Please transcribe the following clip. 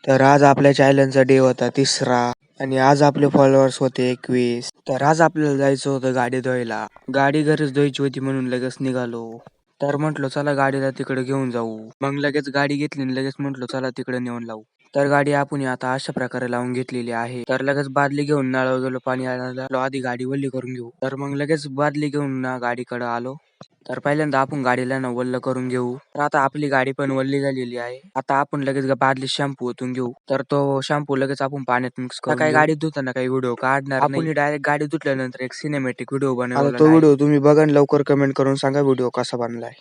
तर आज आपल्या चॅलेंजचा डे होता 3रा आणि आज आपले फॉलोअर्स होते 21. तर आज आपल्याला जायचं होतं गाडी धुवायला. गाडी घरीच धुवायची होती म्हणून लगेच निघालो. तर म्हटलो चला गाडीला तिकडे घेऊन जाऊ. मग लगेच गाडी घेतली आणि लगेच म्हटलो चला तिकडे नेऊन लावू. तर गाडी आपण आता अशा प्रकारे लावून घेतलेली आहे. तर लगेच बादली घेऊन नळावर गेलो पाणी आणायला. आधी गाडी वल्ली करून घेऊ. तर मग लगेच बादली घेऊन गाडीकडे आलो. तर पहिल्यांदा आपण गाडीला वल्ल करून घेऊ. तर आता आपली गाडी पण वल्ली झालेली आहे. आता आपण लगेच बादली शॅम्पू ओतून घेऊ. तर तो शॅम्पू लगेच आपण पाण्यात मिक्स करून काही गाडी धुताना काही व्हिडिओ काढणार नाही. आपण डायरेक्ट गाडी धुतल्यानंतर एक सिनेमॅटिक व्हिडिओ बनवलेला आहे. तो व्हिडिओ तुम्ही बघा आणि लवकर कमेंट करून सांगा व्हिडिओ कसा बनलाय.